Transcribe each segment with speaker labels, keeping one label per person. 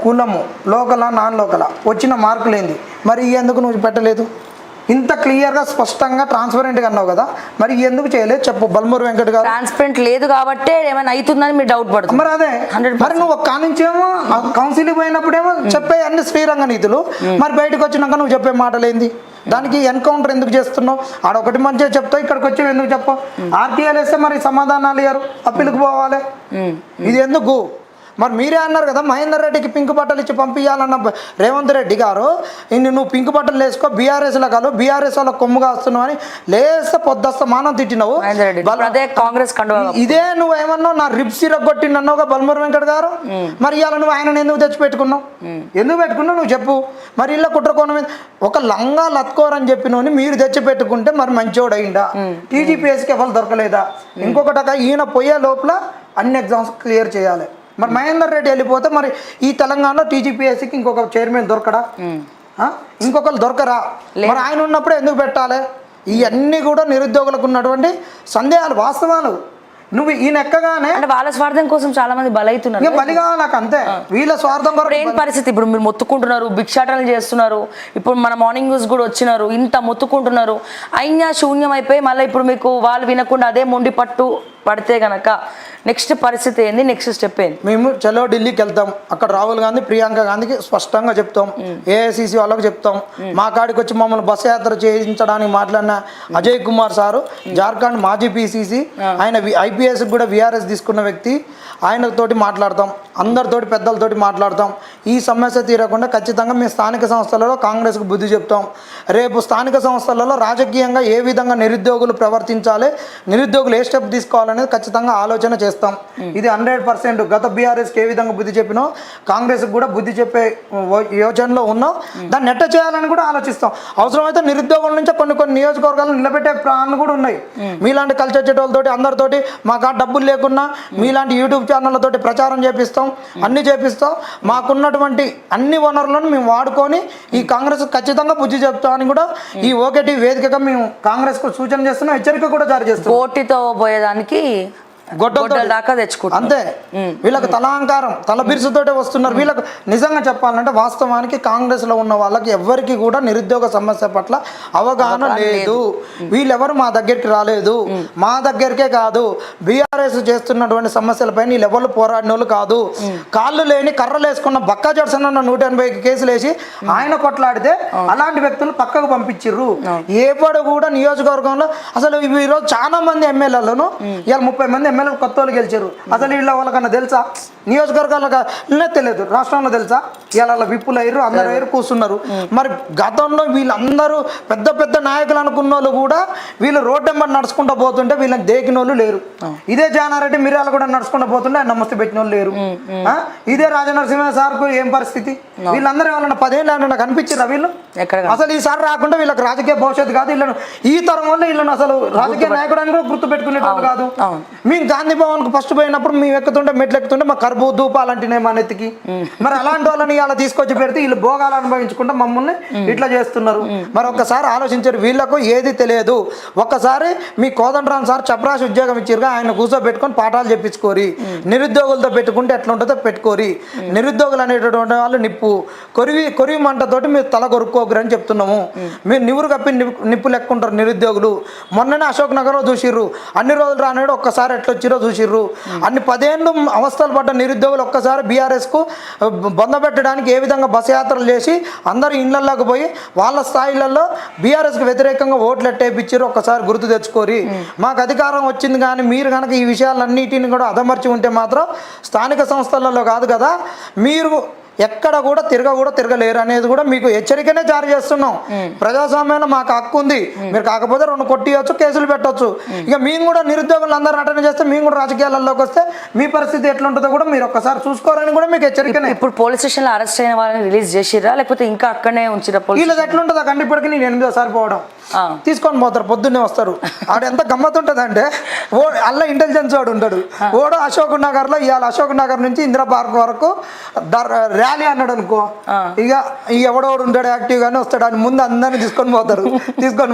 Speaker 1: కులము, లోకల, నాన్ లోకల, వచ్చిన మార్కులు ఏంది, మరి ఎందుకు నువ్వు పెట్టలేదు? ఇంత క్లియర్గా స్పష్టంగా ట్రాన్స్పరెంట్గా అన్నావు కదా, మరి ఎందుకు చేయలేదు చెప్పు బల్మూరు వెంకట్ గారు.
Speaker 2: ట్రాన్స్పరెంట్ లేదు కాబట్టి ఏమైనా అవుతుందని మీరు డౌట్ పడుతుంది.
Speaker 1: మరి అదే మరి నువ్వు ఒక్క నుంచేమో కౌన్సిలింగ్ పోయినప్పుడేమో చెప్పే అన్ని శ్రీరంగ నీతులు, మరి బయటకు వచ్చినాక నువ్వు చెప్పే మాటలేంది? దానికి ఎన్కౌంటర్ ఎందుకు చేస్తున్నావు? ఆడొకటి మంచిగా చెప్తావు, ఇక్కడికి వచ్చి ఎందుకు చెప్పావు? ఆర్టీఐలు వేస్తే మరి సమాధానాలు ఇయ్యారు, అప్పీలకు పోవాలి. ఇది ఎందుకు? మరి మీరే అన్నారు కదా మహేందర్ రెడ్డికి పింక్ బట్టలు ఇచ్చి పంపించాలన్న రేవంత్ రెడ్డి గారు, నువ్వు పింక్ బట్టలు వేసుకో, బీఆర్ఎస్లో కాదు, బీఆర్ఎస్ వాళ్ళ కొమ్ముగా వస్తున్నావు అని లేస్తే పొద్దుస్తా మానం తిట్టినావు.
Speaker 2: కాంగ్రెస్
Speaker 1: ఇదే నువ్వు ఏమన్నావు, నా రిబ్స్ ఇరగొట్టిండన్నావుగా బల్మూరు వెంకట్ గారు. మరి ఇవాళ నువ్వు ఆయన ఎందుకు తెచ్చి పెట్టుకున్నావు? ఎందుకు పెట్టుకున్నావు నువ్వు చెప్పు. మరి ఇలా కుట్రకోణం మీద ఒక లంగా లత్కోరని చెప్పినోని మీరు తెచ్చి పెట్టుకుంటే మరి మంచోడు అయిందా? టీజీపీఎస్కి ఎవరు దొరకలేదా? ఇంకొకటి ఈయన పోయే లోపల అన్ని ఎగ్జామ్స్ క్లియర్ చేయాలి. మరి మహేందర్ రెడ్డి వెళ్ళిపోతే మరి ఈ తెలంగాణలో టీజీపీఎస్సీకి ఇంకొక చైర్మన్ దొరకడా? ఇంకొకరు దొరకరా? మరి ఆయన ఉన్నప్పుడే ఎందుకు పెట్టాలి? ఇవన్నీ కూడా నిరుద్యోగులకు ఉన్నటువంటి సందేహాలు, వాస్తవాలు. నువ్వు ఈయన ఎక్కగానే
Speaker 2: వాళ్ళ స్వార్థం కోసం చాలా మంది బలైతున్నారు.
Speaker 1: బలి కావాలి అంతే, వీళ్ళ స్వార్థం
Speaker 2: కొరకు. ఏం పరిస్థితి ఇప్పుడు? మీరు మొత్తుకుంటున్నారు, భిక్షాటనలు చేస్తున్నారు, ఇప్పుడు మన మార్నింగ్ న్యూస్ కూడా వచ్చినారు, ఇంత మొత్తుకుంటున్నారు, అయినా శూన్యం అయిపోయి మళ్ళీ ఇప్పుడు మీకు వాళ్ళు వినకుండా అదే మొండి పట్టు పడితే గనక నెక్స్ట్ పరిస్థితి ఏంది? నెక్స్ట్ స్టెప్ ఏంది?
Speaker 1: మేము చలో ఢిల్లీకి వెళ్తాం, అక్కడ రాహుల్ గాంధీ, ప్రియాంక గాంధీకి స్పష్టంగా చెప్తాం, ఏఐసిసి వాళ్ళకి చెప్తాం. మా కాడికి వచ్చి మమ్మల్ని బస్సు యాత్ర చేయించడానికి మాట్లాడిన అజయ్ కుమార్ సారు, జార్ఖండ్ మాజీ పిసిసి, ఆయన ఐపీఎస్ కూడా విఆర్ఎస్ తీసుకున్న వ్యక్తి, ఆయనతోటి మాట్లాడతాం, అందరితోటి పెద్దలతోటి మాట్లాడతాం. ఈ సమస్య తీరకుండా ఖచ్చితంగా మేము స్థానిక సంస్థలలో కాంగ్రెస్కు బుద్ధి చెప్తాం. రేపు స్థానిక సంస్థలలో రాజకీయంగా ఏ విధంగా నిరుద్యోగులు ప్రవర్తించాలి, నిరుద్యోగులు ఏ స్టెప్ తీసుకోవాలనేది ఖచ్చితంగా ఆలోచన చేస్తాం. ఇది 100% గత బీఆర్ఎస్కి ఏ విధంగా బుద్ధి చెప్పినో కాంగ్రెస్కి కూడా బుద్ధి చెప్పే యోచనలో ఉన్నాం. దాన్ని నెట్ట చేయాలని కూడా ఆలోచిస్తాం. అవసరమైతే నిరుద్యోగుల నుంచి కొన్ని నియోజకవర్గాలను నిలబెట్టే ప్లాన్లు కూడా ఉన్నాయి. మీలాంటి కల్చర్ చెట్టోళ్ళతోటి అందరితోటి మాకు డబ్బులు లేకున్నా మీలాంటి యూట్యూబ్ ఛానళ్ళతోటి ప్రచారం చేపిస్తాం, అన్నీ చేపిస్తాం. మాకున్నటువంటి అన్ని వనరులను మేము వాడుకొని ఈ కాంగ్రెస్ ఖచ్చితంగా బుద్ధి చెప్తామని కూడా ఈ ఓకేటీ వేదికగా మేము కాంగ్రెస్కు సూచన చేస్తున్నాం, హెచ్చరిక కూడా జారీ చేస్తున్నాం.
Speaker 2: పోటీతో పోయేదానికి దాకా తెచ్చుకుంటాం
Speaker 1: అంతే. వీళ్ళకి తలాంకారం, తల బిరుసుతోటే వస్తున్నారు. వీళ్ళకి నిజంగా చెప్పాలంటే వాస్తవానికి కాంగ్రెస్ లో ఉన్న వాళ్ళకి ఎవరికి కూడా నిరుద్యోగ సమస్య పట్ల అవగాహన లేదు. వీళ్ళెవరు మా దగ్గరికి రాలేదు, మా దగ్గరికే కాదు బీఆర్ఎస్ చేస్తున్నటువంటి సమస్యలపై వీళ్ళెవరు పోరాడిన వాళ్ళు కాదు. కాళ్ళు లేని కర్రలు వేసుకున్న బక్కా జడ్సన్ అన్న 180 కేసులు వేసి ఆయన కొట్లాడితే అలాంటి వ్యక్తులు పక్కకు పంపించిర్రు. ఏపడు కూడా నియోజకవర్గంలో అసలు ఈరోజు చాలా మంది ఎమ్మెల్యేలను ఇవాళ 30 మంది ఎమ్మెల్యేలు కొత్త వాళ్ళు గెలిచారు. అసలు వీళ్ళ వాళ్ళకన్నా తెలుసా? నియోజకవర్గాలనే తెలియదు, రాష్ట్రంలో తెలుసా? ఇవాళ విప్పులు అయ్యారు, అందరూ అయ్యారు, కూర్చున్నారు. మరి గతంలో వీళ్ళందరూ పెద్ద పెద్ద నాయకులు అనుకున్న వాళ్ళు కూడా వీళ్ళు రోడ్ నెంబర్ నడుచుకుంటూ పోతుంటే వీళ్ళని దేకిన వాళ్ళు లేరు. ఇదే జానారెడ్డి మిర్యాల కూడా నడుచుకుంటూ పోతుంటే ఆయన నమస్తే పెట్టిన వాళ్ళు లేరు. ఇదే రాజనరసింహ సార్కు ఏం పరిస్థితి? వీళ్ళందరూ వాళ్ళని 10 ఏళ్ళు నాకు అనిపించారా వీళ్ళు? అసలు ఈసారి రాకుండా వీళ్ళకి రాజకీయ భవిష్యత్తు కాదు. వీళ్ళను ఈ తరం వల్ల వీళ్ళని అసలు రాజకీయ నాయకుడు అని కూడా గుర్తు పెట్టుకునేటప్పుడు కాదు. మేము గాంధీ భవన్ కు ఫస్ట్ పోయినప్పుడు మేము ఎక్కుతుంటే మెట్లు ఎక్కుతుంటే మా కర్బూ దూపాలంటేనే మా నెత్తికి. మరి అలాంటి వాళ్ళని ఇలా తీసుకొచ్చి పెడితే వీళ్ళు భోగాలు అనుభవించుకుంటే మమ్మల్ని ఇట్లా చేస్తున్నారు. మరి ఒక్కసారి ఆలోచించారు, వీళ్ళకు ఏది తెలియదు. ఒక్కసారి మీ కోదండరాం సార్ చపరాసి ఉద్యోగం ఇచ్చిరుగా, ఆయన కూర్చోబెట్టుకొని పాఠాలు చెప్పించుకోరి. నిరుద్యోగులతో పెట్టుకుంటే ఎట్లా ఉంటుందో పెట్టుకోరి. నిరుద్యోగులు అనేటటువంటి వాళ్ళు నిప్పు కొరివి మంటతోటి మీరు తల కొరుక్కోకరు అని చెప్తున్నాము. మీరు నివురు కప్పి నిప్పు లెక్కుంటారు నిరుద్యోగులు. మొన్ననే అశోక్ నగర్లో చూసిర్రు, అన్ని రోజులు రానాడు ఒక్కసారి ఎట్లా వచ్చిరో చూసిర్రు. అన్ని 10 ఏళ్ళు అవస్థలు పడ్డ నిరుద్యోగులు ఒక్కసారి బీఆర్ఎస్కు బొందబెట్టడానికి ఏ విధంగా బస్ యాత్రలు చేసి అందరూ ఇళ్లలోకి పోయి వాళ్ళ స్థాయిలలో బీఆర్ఎస్కి వ్యతిరేకంగా ఓట్లు ఎట్టేపించారు. ఒక్కసారి గుర్తు తెచ్చుకోరి. మాకు అధికారం వచ్చింది కానీ మీరు కనుక ఈ విషయాలన్నిటిని కూడా అదమర్చి ఉంటే మాత్రం స్థానిక సంస్థలలో కాదు కదా, మీరు ఎక్కడ కూడా తిరగలేరు అనేది కూడా మీకు హెచ్చరికనే జారీ చేస్తున్నాం. ప్రజాస్వామ్యంలో మాకు హక్కు ఉంది. మీరు కాకపోతే 2 కొట్టియచ్చు, కేసులు పెట్టవచ్చు. ఇక మేము కూడా నిరుద్యోగులు అందరూ నటన చేస్తే మేము కూడా రాజకీయాలలోకి వస్తే మీ పరిస్థితి ఎట్లుంటుందో కూడా మీరు ఒక్కసారి చూసుకోరని కూడా మీకు హెచ్చరికనే.
Speaker 2: ఇప్పుడు పోలీస్ స్టేషన్ లో అరెస్ట్ అయిన వాళ్ళని రిలీజ్ చేసిరా లేకపోతే ఇంకా అక్కడనే ఉంచిరా?
Speaker 1: వీళ్ళది ఎట్లుంటుందా కండి, ఇప్పటికి నేను 8వ సారి పోవడం తీసుకొని పోతారు, పొద్దున్నే వస్తారు. ఆడ ఎంత గమ్మత్ ఉంటుంది అంటే అల్ల ఇంటెలిజెన్స్ వాడు ఉంటాడు. ఓడు అశోక్ నగర్లో ఇవాళ అశోక్ నగర్ నుంచి ఇందిరా పార్క్ వరకు ర్యాలీ అన్నాడు అనుకో, ఇక ఎవడోడు ఉంటాడు యాక్టివ్ గానే వస్తాడు అని ముందు అందరిని తీసుకొని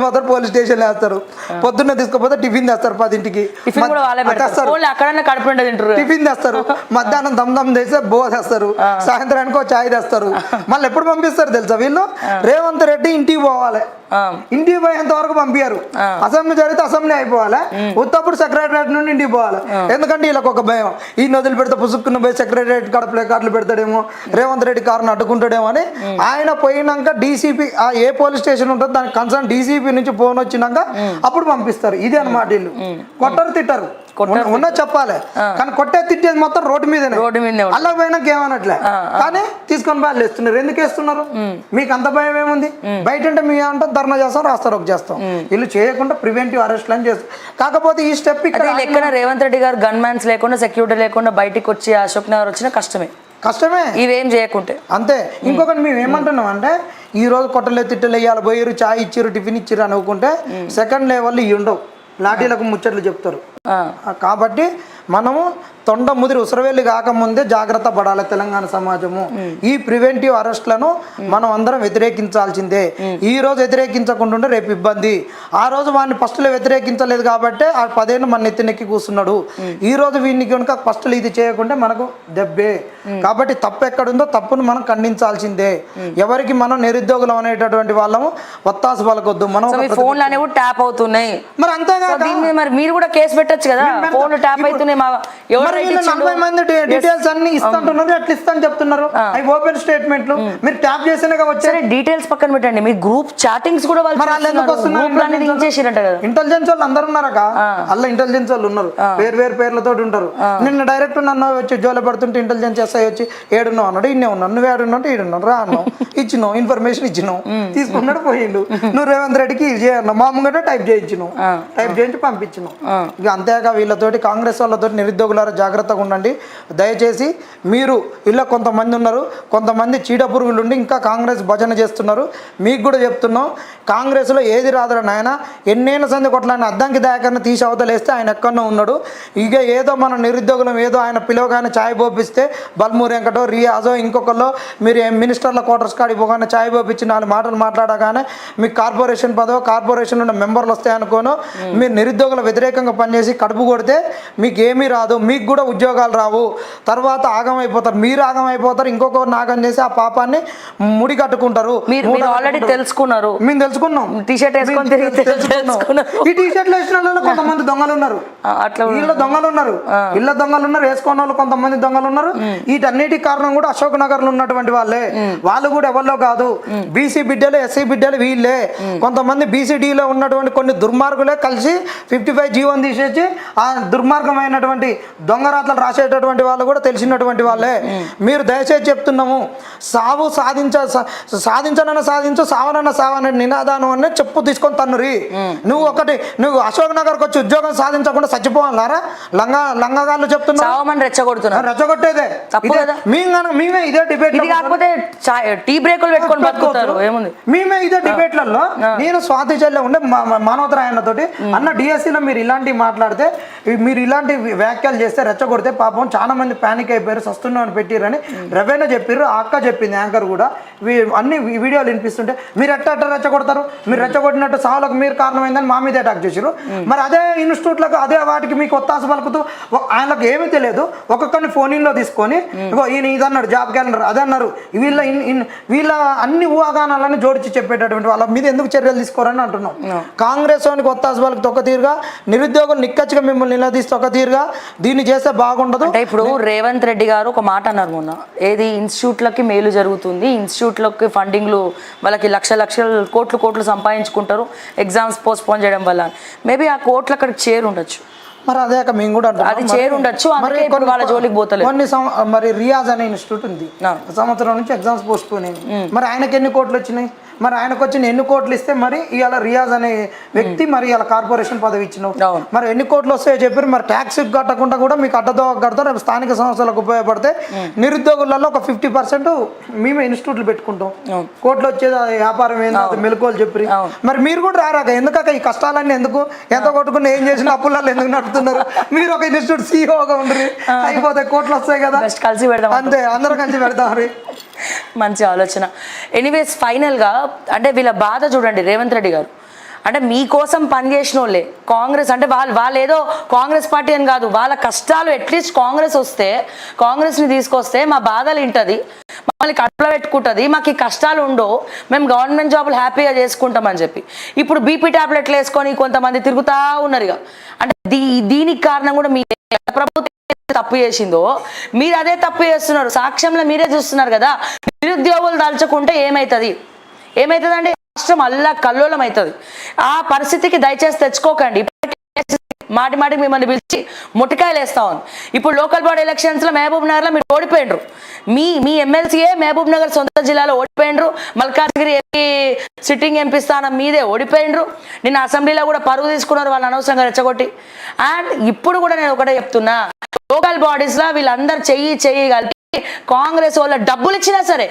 Speaker 1: పోతారు పోలీస్ స్టేషన్ వేస్తారు. పొద్దున్న తీసుకుపోతే టిఫిన్ తెస్తారు 10ంటికి, టిఫిన్ తెస్తారు. మధ్యాహ్నం దమ్ చేస్తే బో తెస్తారు, సాయంత్రానికి ఒక చాయ్ తెస్తారు. మళ్ళీ ఎప్పుడు పంపిస్తారు తెలుసా వీళ్ళు? రేవంత్ రెడ్డి ఇంటికి పోవాలి, ఇంటికి పోయేంత వరకు పంపించారు. అసెంబ్లీ జరిగితే అసెంబ్లీ అయిపోవాలి, ఉత్తప్పుడు సెక్రటరియట్ నుండి ఇంటికి పోవాలి. ఎందుకంటే వీళ్ళకి ఒక భయం, ఈ నదులు పెడితే పుసుక్కున్న పోయి సెక్రటరియట్ కాడ ప్లే కార్డులు పెడతాడేమో, రేవంత్ రెడ్డి కారును అడ్డుకుంటాడేమో అని. ఆయన పోయినాక డీసీపీ ఏ పోలీస్ స్టేషన్ ఉంటుందో దానికి కన్సర్న్ డీసీపీ నుంచి ఫోన్ వచ్చినాక అప్పుడు పంపిస్తారు. ఇది అన్నమాట. వీళ్ళు కొట్టరు తిట్టరు, ఉన్న చెప్పాలి, కానీ కొట్టే తిట్టేది మొత్తం రోడ్డు మీదనే. అలా పోయినాక ఏమనట్లే, కానీ తీసుకొని బాగా వేస్తున్నారు. ఎందుకు వేస్తున్నారు? మీకు అంత భయం ఏముంది? బయట అంటే మీ అంటే ధర్నా చేస్తాం, రాస్తారోకు చేస్తాం. వీళ్ళు చేయకుండా ప్రివెంటివ్ అరెస్ట్లు అని చేస్తారు. కాకపోతే ఈ స్టెప్
Speaker 2: ఇక్కడ రేవంత్ రెడ్డి గారు గన్ మ్యాన్స్ లేకుండా, సెక్యూరిటీ లేకుండా బయటికి వచ్చి అశోక్ నగర్ వచ్చిన కష్టమే ఇవేం చేయకుంటే. అంతే.
Speaker 1: ఇంకొకటి మేము ఏమంటున్నాం అంటే, ఈ రోజు కొట్టలే తిట్టలే ఇవాళ పోయారు, చాయ్ ఇచ్చిర్రు, టిఫిన్ ఇచ్చిర్రు అనుకుంటే సెకండ్ లెవెల్ ఇవి ఉండవు, లాఠీలకు ముచ్చట్లు చెప్తారు. కాబట్టి మనము తొండ ముదిరి ఉసరవేళ్ళు కాకముందే జాగ్రత్త పడాలి తెలంగాణ సమాజము. ఈ ప్రివెంటివ్ అరెస్ట్లను మనం అందరం వ్యతిరేకించాల్సిందే. ఈ రోజు వ్యతిరేకించకుండా రేపు ఇబ్బంది. ఆ రోజు వాడిని ఫస్ట్లో వ్యతిరేకించలేదు కాబట్టి ఆ 10 ఏళ్ళు మన నెత్తినెక్కి కూర్చున్నాడు. ఈ రోజు వీడిని కనుక ఫస్ట్లో ఇది చేయకుంటే మనకు దెబ్బే. కాబట్టి తప్పు ఎక్కడుందో తప్పును మనం ఖండించాల్సిందే. ఎవరికి మనం నిరుద్యోగులం అనేటటువంటి వాళ్ళము వత్తాసు పలకొద్దు. మనం
Speaker 2: ఫోన్లు అనేవి ట్యాప్ అవుతున్నాయి,
Speaker 1: మరి అంతేగా
Speaker 2: మరి మీరు కూడా కేసు పెట్టచ్చు కదా. ఫోన్లు ట్యాప్ అవుతున్నాయి,
Speaker 1: 40 మంది డీటెయిల్స్ అన్ని ఇస్తుంటున్నారు, ఎట్లా ఇస్తా అని చెప్తున్నారు. అవి ఓపెన్ స్టేట్మెంట్లు. మీరు ట్యాప్ చేసినాక వచ్చారు.
Speaker 2: డీటెయిల్స్ పక్కన పెట్టండి, మీ గ్రూప్ చాటింగ్స్ కూడా
Speaker 1: ఇంటెలిజెన్స్ వాళ్ళు అందరు ఉన్నారక, అలా ఇంటెలిజెన్స్ వాళ్ళు ఉన్నారు, వేరు పేర్లతో ఉంటారు. నిన్న డైరెక్ట్ నన్ను వచ్చి జోల పడుతుంటే ఇంటెలిజెన్స్ ఎస్ఐ వచ్చి ఏడున్నావు అన్నాడు, ఇన్నే ఉన్నాను, నువ్వు ఏడున్నావు, ఈడున్నావు, రా అన్నావు, ఇచ్చినావు, ఇన్ఫర్మేషన్ ఇచ్చినావు, తీసుకున్నాడు, పోయిండు. నువ్వు రేవంత్ రెడ్డికి ఇది చేయన్నావు, మా ముంగట టైప్ చేయించినావు, టైప్ చేయించి పంపించినావు. ఇక అంతేగా వీళ్ళతోటి కాంగ్రెస్ వాళ్ళతో నిరుద్యోగులారా జాగ్రత్తగా ఉండండి దయచేసి. మీరు ఇలా కొంతమంది ఉన్నారు, కొంతమంది చీడపురుగులు ఉండి ఇంకా కాంగ్రెస్ భజన చేస్తున్నారు. మీకు కూడా చెప్తున్నాం, కాంగ్రెస్లో ఏది రాదురా నాయన, ఎన్నేళ్ళ సంది కొట్లాడిన అద్దంకి దాయకన్నా తీసి అవతలేస్తే ఆయన ఎక్కడో ఉన్నాడు. ఇక ఏదో మన నిరుద్యోగులం ఏదో ఆయన పిలవగానే ఛాయ్ పోపిస్తే బల్మూరి వెంకటో రియాజో ఇంకొకళ్ళు మీరు మినిస్టర్ల క్వార్టర్స్ కాడికి పోగానే ఛాయ్ పోపించి 4 మాటలు మాట్లాడగానే మీకు కార్పొరేషన్ పదవి, కార్పొరేషన్ ఉన్న మెంబర్లు వస్తాయనుకోను. మీరు నిరుద్యోగుల వ్యతిరేకంగా పనిచేసి కడుపు కొడితే మీకు ఏమీ రాదు, మీకు కూడా ఉద్యోగాలు రావు. తర్వాత ఆగమైపోతారు, మీరు ఆగమైపోతారు, ఇంకొకరు నాగం చేసి ఆ పాపాన్ని ముడి కట్టుకుంటారు.
Speaker 2: ఆల్రెడీ తెలుసుకున్నారు,
Speaker 1: మేము తెలుసుకున్నాం.
Speaker 2: టీషర్ట్ వేసుకొని
Speaker 1: ఈ టీషర్ట్లు వేసిన వాళ్ళు కొంతమంది దొంగలు ఉన్నారు, ఇళ్ళ దొంగలు ఉన్నారు, వేసుకున్న వాళ్ళు కొంతమంది దొంగలు ఉన్నారు. వీటన్నిటి కారణం కూడా అశోక్ నగర్ లో ఉన్నటువంటి వాళ్ళే. వాళ్ళు కూడా ఎవరిలో కాదు, బీసీ బిడ్డలు, ఎస్సీ బిడ్డలు వీళ్ళే. కొంతమంది బీసీడీలో ఉన్నటువంటి కొన్ని దుర్మార్గులే కలిసి 55 జీవోని తీసేసి ఆ దుర్మార్గమైనటువంటి దొంగరాతలు రాసేటటువంటి వాళ్ళు కూడా తెలిసినటువంటి వాళ్ళే. మీరు దయచేసి చెప్తున్నాము, సావు సాధించనన్న సాధించు, సావనన్న సావన నినాదానం అనే చెప్పు తీసుకొని తన్నురి. నువ్వు అశోక్ నగర్కి వచ్చి ఉద్యోగం సాధించకుండా చచ్చిపోవాలారా? లంగగాళ్ళు చెప్తున్నారు, రెచ్చగొట్టేదే. మేమే ఇదే డిబేట్,
Speaker 2: టీ బ్రేకులు పెట్టుకొని బతుకుతారు. ఏముంది,
Speaker 1: మేమే ఇదే డిబేట్లలో నేను స్వాతి చెల్లె ఉండే మానవతరాయన్నతోటి అన్న డిఎస్సీలో మీరు ఇలాంటివి మాట్లాడితే, మీరు ఇలాంటి వ్యాఖ్యలు చేస్తే రెచ్చగొడితే పాపం చాలా మంది ప్యానిక్ అయిపోయారు, సస్తున్నామని పెట్టిరని రెవెన్యూ చెప్పారు. ఆ అక్క చెప్పింది, యాంకర్ కూడా. అన్ని వీడియోలు వినిపిస్తుంటే మీరు ఎట్ట రెచ్చగొడతారు, మీరు రెచ్చగొట్టినట్టు సావులకు మీరు కారణమైందని మా మీద అటాక్ చేశారు. మరి అదే ఇన్స్టిట్యూట్లకు అదే వాటికి మీకు ఒత్తాస పలుకుతూ ఆయనకు ఏమీ తెలియదు, ఒక్కొక్కరిని ఫోన్లో తీసుకొని ఇగో ఈయన ఇదన్నాడు, జాబ్ క్యాలెండర్ అదే అన్నారు, వీళ్ళ అన్ని ఊహాగానాలని జోడించి చెప్పేటటువంటి వాళ్ళ మీద ఎందుకు చర్యలు తీసుకోరని అంటున్నాం. కాంగ్రెస్ వానికి ఒత్తాస పలుకుతూ ఒక తీరుగా, నిరుద్యోగులు నిక్కచ్చిగా మిమ్మల్ని నిలదీస్తే ఒక తీరుగా, దీన్ని చేస్తే బాగుండదు.
Speaker 2: అంటే ఇప్పుడు రేవంత్ రెడ్డి గారు ఒక మాట అన్నారు మొన్న, ఏది ఇన్స్టిట్యూట్లకి మేలు జరుగుతుంది, ఇన్స్టిట్యూట్లకి ఫండింగ్లు వాళ్ళకి లక్షల కోట్లు సంపాదించుకుంటారు ఎగ్జామ్స్ పోస్ట్ పోన్ చేయడం వల్ల. మేబీ ఆ కోట్లు అక్కడికి చేరుండొచ్చు,
Speaker 1: మరి అదే మేము కూడా
Speaker 2: అది చేరుండొచ్చు. వాళ్ళ జోలికి పోతలేదు.
Speaker 1: మరి రియాజ్ అనే ఇన్స్టిట్యూట్ ఉంది, సంవత్సరం నుంచి ఎగ్జామ్స్ పోస్ట్ పోన్ అయింది. మరి ఆయనకి ఎన్ని కోట్లు వచ్చినాయి? మరి ఆయనకు వచ్చిన ఎన్ని కోట్లు ఇస్తే మరి ఇవాళ రియాజ్ అనే వ్యక్తి మరి ఇలా కార్పొరేషన్ పదవి ఇచ్చినావు, మరి ఎన్ని కోట్లు వస్తాయో చెప్పారు. మరి ట్యాక్స్ కట్టకుండా కూడా మీకు అడ్డదో కడతారు, రేపు స్థానిక సంస్థలకు ఉపయోగపడితే నిరుద్యోగులలో ఒక 50% మేమే ఇన్స్టిట్యూట్లు పెట్టుకుంటాం. కోట్లు వచ్చేది వ్యాపారం ఏంది మెలకువలు చెప్పి. మరి మీరు కూడా రారాక, ఎందుకక్క ఈ కష్టాలన్నీ ఎందుకు? ఎంత కొట్టుకుని ఏం చేసిన అప్పులలో ఎందుకు నడుపుతున్నారు? మీరు ఒక ఇన్స్టిట్యూట్ సీఈఓగా ఉండరు, అయిపోతే కోట్లు వస్తాయి కదా,
Speaker 2: కలిసి పెడదాం,
Speaker 1: అంతే అందరూ కలిసి పెడతాం.
Speaker 2: మంచి ఆలోచన. ఎనీవేస్ ఫైనల్గా అంటే వీళ్ళ బాధ చూడండి రేవంత్ రెడ్డి గారు, అంటే మీకోసం పనిచేసిన వాళ్ళే కాంగ్రెస్, అంటే వాళ్ళు ఏదో కాంగ్రెస్ పార్టీ అని కాదు, వాళ్ళ కష్టాలు అట్లీస్ట్ కాంగ్రెస్ని తీసుకొస్తే మా బాధలు వింటుంది, మమ్మల్ని కడుపులో పెట్టుకుంటుంది, మాకు ఈ కష్టాలు ఉండవు, మేము గవర్నమెంట్ జాబులు హ్యాపీగా చేసుకుంటామని చెప్పి ఇప్పుడు బీపీ టాబ్లెట్లు వేసుకొని కొంతమంది తిరుగుతూ ఉన్నారు. ఇక అంటే దీనికి కారణం కూడా మీ ప్రభుత్వం తప్పు చేసిందో మీరు అదే తప్పు చేస్తున్నారు, సాక్ష్యంలో మీరే చూస్తున్నారు కదా. నిరుద్యోగులు దాల్చుకుంటే ఏమవుతుందండి, రాష్ట్రం అల్లా కల్లోలం అవుతుంది. ఆ పరిస్థితికి దయచేసి తెచ్చుకోకండి. మాటికి మిమ్మల్ని పిలిచి ముట్టికాయలు వేస్తా ఉంది. ఇప్పుడు లోకల్ బాడీ ఎలక్షన్స్లో మహబూబ్ నగర్లో మీరు ఓడిపోయినరు, మీ ఎమ్మెల్సీఏ మహబూబ్ నగర్ సొంత జిల్లాలో ఓడిపోయినరు, మల్కాజ్గిరి సిట్టింగ్ ఎంపీ స్థానం మీదే ఓడిపోయినరు, నిన్న అసెంబ్లీలో కూడా పరువు తీసుకున్నారు వాళ్ళని అనవసరంగా రెచ్చగొట్టి. అండ్ ఇప్పుడు కూడా నేను ఒకటే చెప్తున్నా, లోకల్ బాడీస్లో వీళ్ళందరూ చెయ్యి కలిపి కాంగ్రెస్ వాళ్ళ డబ్బులు ఇచ్చినా సరే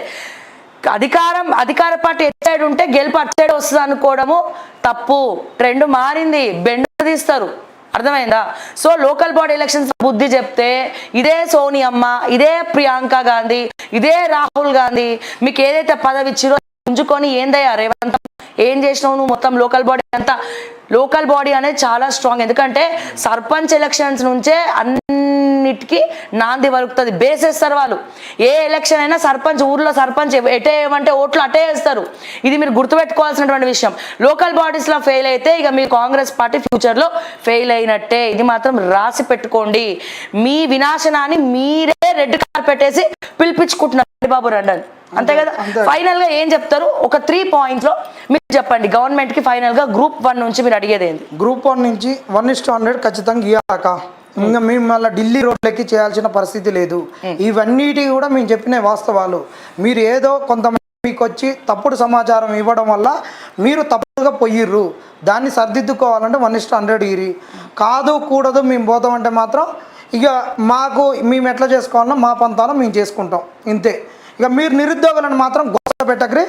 Speaker 2: అధికార పార్టీ ఎటు సైడ్ ఉంటే గెలుపు అటు సైడ్ వస్తుంది అనుకోవడము తప్పు. ట్రెండ్ మారింది, బెండ తీస్తారు, అర్థమైందా? సో లోకల్ బాడీ ఎలక్షన్స్ బుద్ధి చెప్తే ఇదే సోనియమ్మ, ఇదే ప్రియాంక గాంధీ, ఇదే రాహుల్ గాంధీ మీకు ఏదైతే పదవి ఇచ్చిరో ఉంచుకొని ఏందయ్యా రేవంత్ ఏం చేసినావు నువ్వు? మొత్తం లోకల్ బాడీ అనేది చాలా స్ట్రాంగ్. ఎందుకంటే సర్పంచ్ ఎలక్షన్స్ నుంచే అన్నిటికీ నాంది వలుకుతుంది, బేసేస్తారు వాళ్ళు. ఏ ఎలక్షన్ అయినా ఊర్లో సర్పంచ్ ఎటే ఏమంటే ఓట్లు అటే వేస్తారు. ఇది మీరు గుర్తుపెట్టుకోవాల్సినటువంటి విషయం. లోకల్ బాడీస్లో ఫెయిల్ అయితే ఇక మీ కాంగ్రెస్ పార్టీ ఫ్యూచర్లో ఫెయిల్ అయినట్టే, ఇది మాత్రం రాసి పెట్టుకోండి. మీ వినాశనాన్ని మీరే రెడ్ కార్పెట్ వేసి పిలిపించుకుంటున్నారు బాబు రండన్, అంతే కదా. ఫైనల్ గా ఏం చెప్తారు? ఒక 3 points లో మీరు చెప్పండి గవర్నమెంట్ కి ఫైనల్ గా Group 1 నుంచి మీరు అడిగేది ఏంది?
Speaker 1: Group 1 నుంచి 1:100 ఖచ్చితంగా ఇవ్వాక, ఇంకా మేము మళ్ళీ ఢిల్లీ రోడ్లకి చేయాల్సిన పరిస్థితి లేదు. ఇవన్నిటి కూడా మేము చెప్పిన వాస్తవాలు. మీరు ఏదో కొంతమంది మీకు వచ్చి తప్పుడు సమాచారం ఇవ్వడం వల్ల మీరు తప్పుగా పోయిర్రు, దాన్ని సర్దిద్దుకోవాలంటే 1:100 ఇరి. కాదు కూడదు మేము పోతామంటే మాత్రం ఇక మేము ఎట్లా చేసుకోవాలన్నా మా పంతాలో మేము చేసుకుంటాం, ఇంతే. ఇక మీరు నిరుద్యోగులను మాత్రం పెట్టకరి.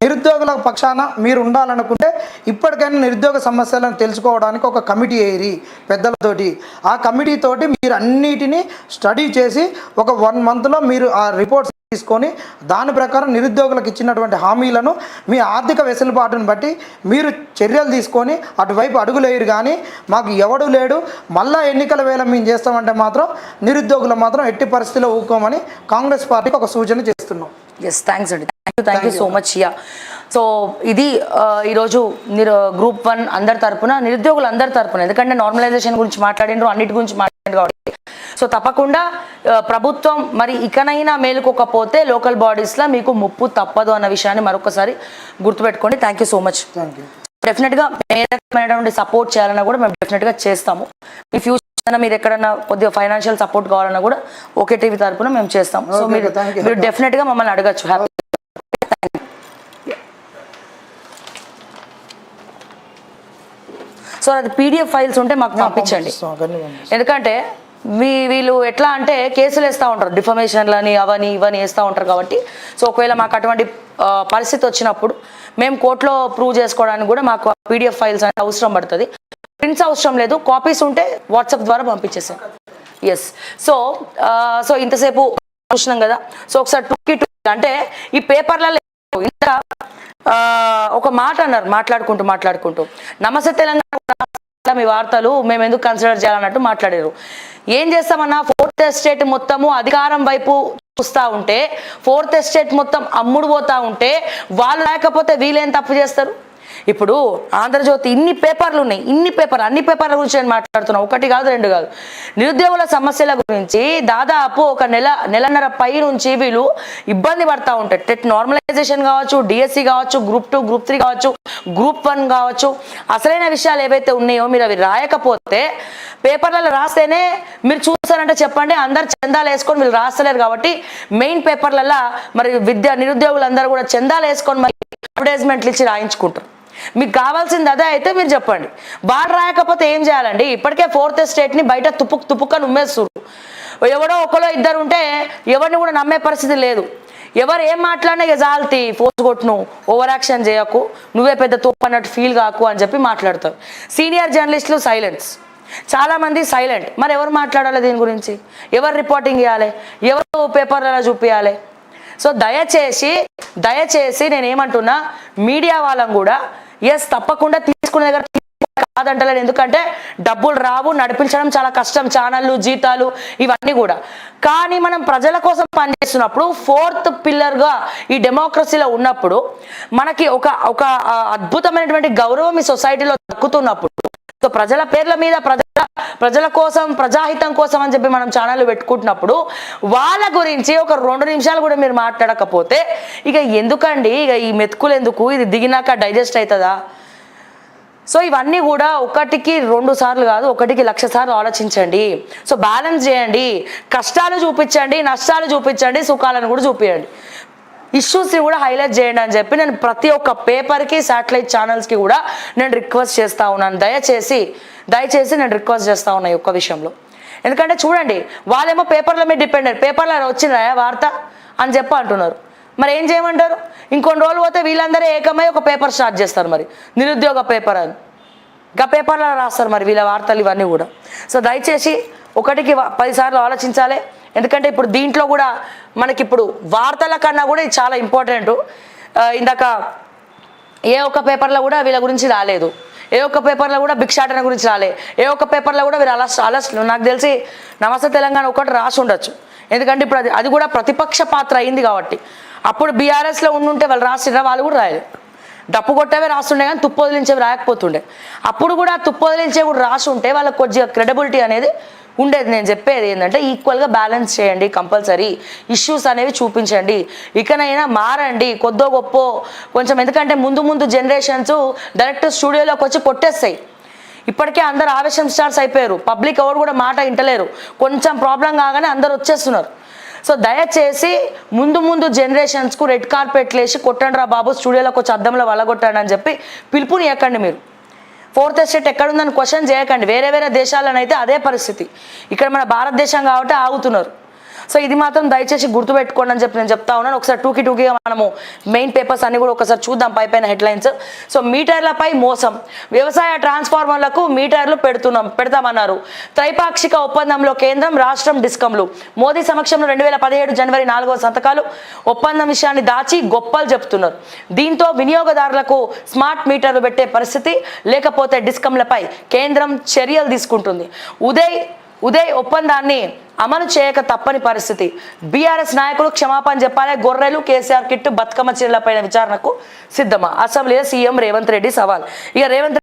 Speaker 1: నిరుద్యోగుల పక్షాన మీరు ఉండాలనుకుంటే ఇప్పటికైనా నిరుద్యోగ సమస్యలను తెలుసుకోవడానికి ఒక కమిటీ వేయరి పెద్దలతోటి. ఆ కమిటీతోటి మీరు అన్నిటినీ స్టడీ చేసి ఒక 1 monthలో మీరు ఆ రిపోర్ట్స్ తీసుకొని దాని ప్రకారం నిరుద్యోగులకు ఇచ్చినటువంటి హామీలను మీ ఆర్థిక వెసులుబాటును బట్టి మీరు చర్యలు తీసుకొని అటువైపు అడుగులేరు. కానీ మాకు ఎవడు లేడు మళ్ళా ఎన్నికల వేళ మేము చేస్తామంటే మాత్రం నిరుద్యోగులు మాత్రం ఎట్టి పరిస్థితిలో ఊరుకోమని కాంగ్రెస్ పార్టీకి ఒక సూచన చేస్తున్నాం.
Speaker 2: ఎస్, థ్యాంక్స్ అండి, thank you so much. Yeah, so ఇది ఈరోజు Group 1 అందరి తరపున, నిరుద్యోగులు అందరి తరపున, ఎందుకంటే నార్మలైజేషన్ గురించి మాట్లాడినారు, అన్నిటి గురించి మాట్లాడారు కాబట్టి. సో తప్పకుండా ప్రభుత్వం మరి ఇకనైనా మేలుకోకపోతే లోకల్ బాడీస్లో మీకు ముప్పు తప్పదు అన్న విషయాన్ని మరొకసారి గుర్తుపెట్టుకోండి. Thank you so much. డెఫినెట్గా ఏ రకమైనటువంటి సపోర్ట్ చేయాలన్నా కూడా మేము డెఫినెట్గా చేస్తాము. మీ ఫ్యూచర్ మీరు ఎక్కడన్నా కొద్దిగా ఫైనాన్షియల్ సపోర్ట్ కావాలన్నా కూడా ఓకే టీవీ తరపున మేము చేస్తాం. సో మీరు డెఫినెట్గా మమ్మల్ని అడగచ్చు. హ్యాపీ. సో అది PDF ఫైల్స్ ఉంటే మాకు పంపించండి, ఎందుకంటే వీళ్ళు ఎట్లా అంటే కేసులు వేస్తూ ఉంటారు, డిఫమేషన్లని అవని ఇవని వేస్తూ ఉంటారు కాబట్టి. సో ఒకవేళ మాకు అటువంటి పరిస్థితి వచ్చినప్పుడు మేము కోర్టులో ప్రూవ్ చేసుకోవడానికి కూడా మాకు PDF ఫైల్స్ అనేది అవసరం పడుతుంది. ప్రింట్స్ అవసరం లేదు, కాపీస్ ఉంటే వాట్సాప్ ద్వారా పంపించేసాం. ఎస్, సో ఇంతసేపు చూసినాం కదా. సో ఒకసారి 2 అంటే ఈ పేపర్లలో ఇంత ఒక మాట అన్నారు మాట్లాడుకుంటూ నమస్తే తెలంగాణ మీ వార్తలు మేము ఎందుకు కన్సిడర్ చేయాలన్నట్టు మాట్లాడారు. ఏం చేస్తామన్నా, 4th estate మొత్తము అధికారం వైపు చూస్తూ ఉంటే, 4th estate మొత్తం అమ్ముడు పోతా ఉంటే వాళ్ళు లేకపోతే వీళ్ళేం తప్పు చేస్తారు? ఇప్పుడు ఆంధ్రజ్యోతి అన్ని పేపర్ల గురించి నేను మాట్లాడుతున్నా, 1 కాదు 2 కాదు. నిరుద్యోగుల సమస్యల గురించి దాదాపు ఒక నెలన్నర పై నుంచి వీళ్ళు ఇబ్బంది పడతా ఉంటారు. టెట్ నార్మలైజేషన్ కావచ్చు, డిఎస్సి కావచ్చు, Group 2 Group 3 కావచ్చు, Group 1 కావచ్చు. అసలైన విషయాలు ఏవైతే ఉన్నాయో మీరు అవి రాయకపోతే, పేపర్లలో రాస్తేనే మీరు చూస్తారంటే చెప్పండి. అందరు చందాలు వేసుకొని వీళ్ళు రాస్తలేరు కాబట్టి మెయిన్ పేపర్లలో మరి నిరుద్యోగులందరూ కూడా చందాలు వేసుకొని మరి అడ్వర్టైజ్మెంట్లు ఇచ్చి రాయించుకుంటారు. మీకు కావాల్సింది అదే అయితే మీరు చెప్పండి. వాళ్ళు రాయకపోతే ఏం చేయాలండి? ఇప్పటికే 4th estate బయట తుప్పుక్కని ఉమ్మేస్తున్నారు. ఎవడో ఒకరో ఇద్దరు ఉంటే ఎవరిని కూడా నమ్మే పరిస్థితి లేదు. ఎవరు ఏం మాట్లాడినా ఇక జాల్తి ఫోర్స్ కొట్టును, ఓవర్ యాక్షన్ చేయకు, నువ్వే పెద్ద తోపు అన్నట్టు ఫీల్ కాకు అని చెప్పి మాట్లాడతారు. సీనియర్ జర్నలిస్టులు సైలెన్స్, చాలామంది సైలెంట్. మరి ఎవరు మాట్లాడాలి దీని గురించి? ఎవరు రిపోర్టింగ్ చేయాలి? ఎవరు పేపర్లలో చూపించాలి? సో దయచేసి నేనేమంటున్నా, మీడియా వాళ్ళం కూడా ఎస్ తప్పకుండా తీసుకునే దగ్గర కాదంటలేదు, ఎందుకంటే డబ్బులు రావు, నడిపించడం చాలా కష్టం, ఛానళ్ళు, జీతాలు ఇవన్నీ కూడా. కానీ మనం ప్రజల కోసం పనిచేస్తున్నప్పుడు, ఫోర్త్ పిల్లర్గా ఈ డెమోక్రసీలో ఉన్నప్పుడు, మనకి ఒక అద్భుతమైనటువంటి గౌరవం ఈ సొసైటీలో దక్కుతున్నప్పుడు, సో ప్రజల పేర్ల మీద ప్రజల కోసం, ప్రజాహితం కోసం అని చెప్పి మనం ఛానళ్ళు పెట్టుకుంటున్నప్పుడు, వాళ్ళ గురించి ఒక 2 నిమిషాలు కూడా మీరు మాట్లాడకపోతే ఇక ఎందుకండి, ఇక ఈ మెతుకులు ఎందుకు, ఇది దిగినాక డైజెస్ట్ అవుతుందా? సో ఇవన్నీ కూడా 1కి 2 సార్లు కాదు, 1కి 1,00,000 సార్లు ఆలోచించండి. సో బ్యాలెన్స్ చేయండి, కష్టాలు చూపించండి, నష్టాలు చూపించండి, సుఖాలను కూడా చూపించండి, ఇష్యూస్ని కూడా హైలైట్ చేయండి అని చెప్పి నేను ప్రతి ఒక్క పేపర్కి, శాటిలైట్ ఛానల్స్కి కూడా నేను రిక్వెస్ట్ చేస్తూ ఉన్నాను. దయచేసి నేను రిక్వెస్ట్ చేస్తూ ఉన్నాను ఈ ఒక్క విషయంలో. ఎందుకంటే చూడండి, వాళ్ళేమో పేపర్ల మీద డిపెండెంట్, పేపర్లో వచ్చిందా వార్త అని చెప్పి అంటున్నారు. మరి ఏం చేయమంటారు? ఇంకొన్ని రోజులు పోతే వీళ్ళందరూ ఏకమై ఒక పేపర్ స్టార్ట్ చేస్తారు, మరి నిరుద్యోగ పేపర్ అని, ఇంకా పేపర్లో రాస్తారు మరి వీళ్ళ వార్తలు ఇవన్నీ కూడా. సో దయచేసి 1కి 10 సార్లు ఆలోచించాలి. ఎందుకంటే ఇప్పుడు దీంట్లో కూడా మనకి ఇప్పుడు వార్తల కన్నా కూడా ఇది చాలా ఇంపార్టెంట్. ఇందాక ఏ ఒక్క పేపర్లో కూడా వీళ్ళ గురించి రాలేదు, ఏ ఒక్క పేపర్లో కూడా భిక్షాటన గురించి రాలే, ఏ ఒక్క పేపర్లో కూడా వీళ్ళు అరెస్ట్ నాకు తెలిసి నమస్తే తెలంగాణ ఒకటి రాసి ఉండొచ్చు. ఎందుకంటే ఇప్పుడు అది కూడా ప్రతిపక్ష పాత్ర అయింది కాబట్టి. అప్పుడు బీఆర్ఎస్లో ఉండుంటే వాళ్ళు రాసిరా, వాళ్ళు కూడా రాయలేదు, డప్పు కొట్టేవే రాస్తుండే కానీ తుప్పు వదిలించేవి రాయకపోతుండే. అప్పుడు కూడా తుప్పు వదిలించేవి కూడా రాసి ఉంటే వాళ్ళకి కొద్దిగా క్రెడిబిలిటీ అనేది ఉండేది. నేను చెప్పేది ఏంటంటే ఈక్వల్గా బ్యాలెన్స్ చేయండి, కంపల్సరీ ఇష్యూస్ అనేవి చూపించండి, ఇకనైనా మారండి కొద్దో గొప్ప కొంచెం. ఎందుకంటే ముందు జనరేషన్స్ డైరెక్ట్ స్టూడియోలోకి వచ్చి కొట్టేస్తాయి. ఇప్పటికే అందరు ఆవేశం స్టార్స్ అయిపోయారు, పబ్లిక్ ఎవరు కూడా మాట వింటలేరు, కొంచెం ప్రాబ్లం కాగానే అందరు వచ్చేస్తున్నారు. సో దయచేసి ముందు జనరేషన్స్కు రెడ్ కార్పెట్లు వేసి కొట్టండి రా బాబు, స్టూడియోలోకి వచ్చి అద్దంలో వలగొట్టండి అని చెప్పి పిలుపునియకండి. మీరు 4th ఎస్టేట్ ఎక్కడుందని క్వశ్చన్ చేయకండి. వేరే దేశాలనైతే అదే పరిస్థితి, ఇక్కడ మన భారతదేశం కాబట్టి ఆగుతున్నారు. సో ఇది మాత్రం దయచేసి గుర్తుపెట్టుకోండి అని చెప్పి నేను చెప్తా ఉన్నాను. ఒకసారి టూకీగా మనము మెయిన్ పేపర్స్ అన్ని కూడా ఒకసారి చూద్దాం, పైన హెడ్లైన్స్. సో మీటర్లపై మోసం, వ్యవసాయ ట్రాన్స్ఫార్మర్లకు మీటర్లు పెడతామన్నారు. త్రైపాక్షిక ఒప్పందంలో కేంద్రం, రాష్ట్రం, డిస్కంలు. మోదీ సమక్షంలో 2017 జనవరి 4వ సంతకాలు. ఒప్పందం విషయాన్ని దాచి గొప్పలు చెప్తున్నారు. దీంతో వినియోగదారులకు స్మార్ట్ మీటర్లు పెట్టే పరిస్థితి లేకపోతే డిస్కంలపై కేంద్రం చర్యలు తీసుకుంటుంది. ఉదయ్ ఒప్పందాన్ని అమలు చేయక తప్పని పరిస్థితి. బీఆర్ఎస్ నాయకులు క్షమాపణ చెప్పాలి. గొర్రెలు, కేసీఆర్ కిట్టు, బతుకమ్మ చీరలపైన విచారణకు సిద్ధమా? అసెంబ్లీలో సీఎం రేవంత్ రెడ్డి సవాల్. ఇక రేవంత్